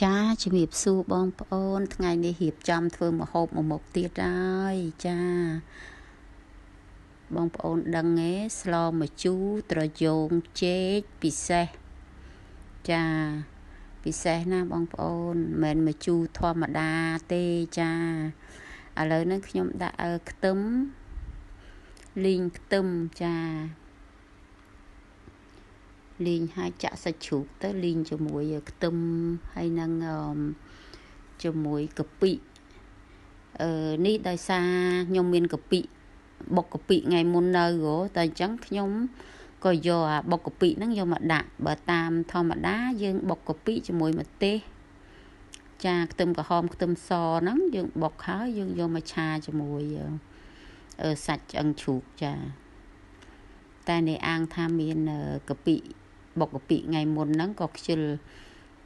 ចាជំរាបសួរបងប្អូនថ្ងៃនេះរៀបចំធ្វើម្ហូបមួយមុខទៀតហើយចាបងប្អូនដឹងទេស្លម្ជូរត្រយូងចេកពិសេសចាពិសេសណាបងប្អូនមិនមែនម្ជូរធម្មតាទេចាឥឡូវនេះខ្ញុំដាក់ខ្ទឹមលីងខ្ទឹមចាលីងហើយចាក់សាច់ជ្រូកទៅលីងជាមួយខ្ទឹមហើយនឹងជាមួយកាពិនេះដោយសារខ្ញុំមានកពិបុកកាពិថ្ងៃមុននៅតែអញ្ចឹងខ្ញុំក៏យកអាបុកកាពិហ្នឹងយកមកដាក់បើតាមធម្មតាយើងបុកកាពិជាមួយម្ទេសចាខ្ទឹមក្រហមខ្ទឹមសហ្នឹងយើងបុកហើយយើងយកមកឆាជាមួយសាច់ឆ្អឹងជ្រូកចាតែនេះអាងថាមានកាពិបុកកាពិថ្ងៃមុនហ្នឹងក៏ខ្ជិល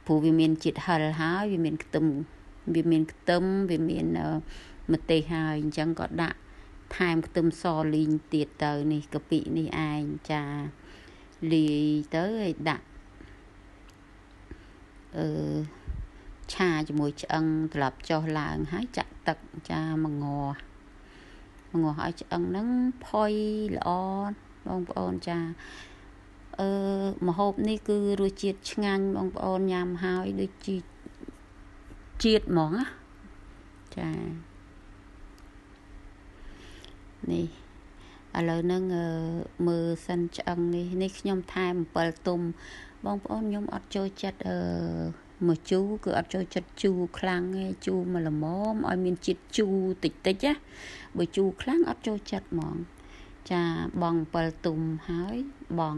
ព្រោះវាមានជាតិហឹរហើយវាមានខ្ទឹមវាមានម្ទេសហើយអញ្ចឹងក៏ដាក់ថែមខ្ទឹមសលីងទៀតទៅនេះកាពិនេះឯងចាលាយទៅឲ្យដាក់ឆាជាមួយឆ្អឹងត្រឡប់ចុះឡើងហើយចាក់ទឹកចាមកងាស់ឲ្យឆ្អឹងហ្នឹងផុយល្អបងប្អូនចាម្ហូបនេះគឺរសជាតិឆ្ងាញ់បងប្អូនញ៉ាំហើយដូចជាជាតិហ្មងណាចានេះឥឡូវហ្នឹងមើលសិនឆ្អឹងនេះខ្ញុំថែមអំពិលទុំបងប្អូនខ្ញុំអត់ចូលចិត្តម្ជូរគឺអត់ចូលចិត្តជូរខ្លាំងទេជូរមកល្មមឲ្យមានជាតិជូរតិចណាបើជូរខ្លាំងអត់ចូលចិត្តហ្មងចាបងអំពិលទុំហើយបង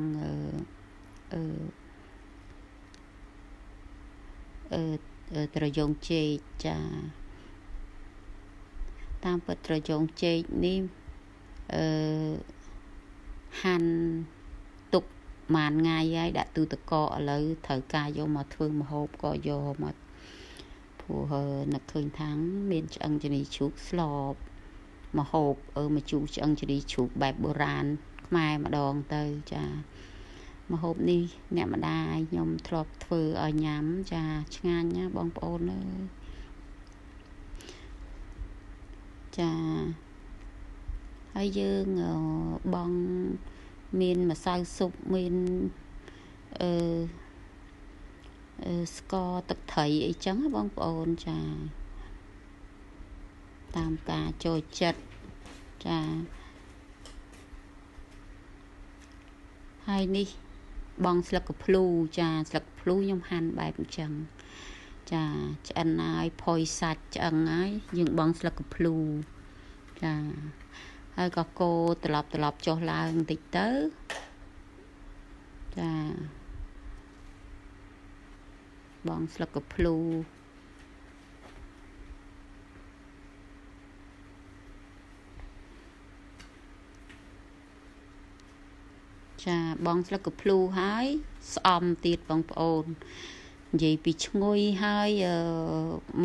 ត្រយូងចេកចាតាមពិតត្រយូងចេកនេះហាន់ទុកមួយថ្ងៃហើយដាក់ទូទឹកកកឥឡូវត្រូវការយកមកធ្វើម្ហូបក៏យកមកព្រោះនឹកឃើញថាមានឆ្អឹងជនីជ្រូកស្លបម្ហូបម្ជូរឆ្អឹងជនីជ្រូកបែបបុរាណខ្មែរម្ដងទៅចាម្ហូបនេះអ្នកម្ដាយខ្ញុំធ្លាប់ធ្វើឲ្យញ៉ាំចាឆ្ងាញ់ណាបងប្អូនអើយចាហើយយើងបងមានម្សៅស៊ុបមានស្ករទឹកត្រីអីចឹងបងប្អូនចាតាមការចូលចិត្តចាហើយនេះបងស្លឹកកភ្លូចាស្លឹកភ្លូខ្ញុំហាន់បែបអញ្ចឹងចាឆ្អិនហើយផុយសាច់ឆ្អឹងហើយយើងបងស្លឹកកភ្លូចាហើយក៏កូរត្រឡប់ចុះឡើងបន្តិចទៅចាបងស្លឹកកភ្លូចាបងស្លឹកកភ្លូហើយស្អំទៀតបងប្អូននិយាយពីឈ្ងុយហើយ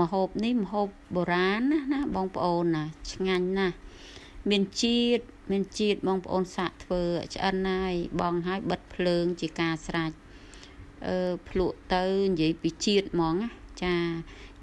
ម្ហូបនេះម្ហូបបុរាណណាបងប្អូនណាឆ្ងាញ់ណាស់មានជាតិបងប្អូនសាកធ្វើឆ្អិនហើយបងហើយបិទភ្លើងជាការស្រេចភ្លក់ទៅនិយាយពីជាតិហ្មងណាចា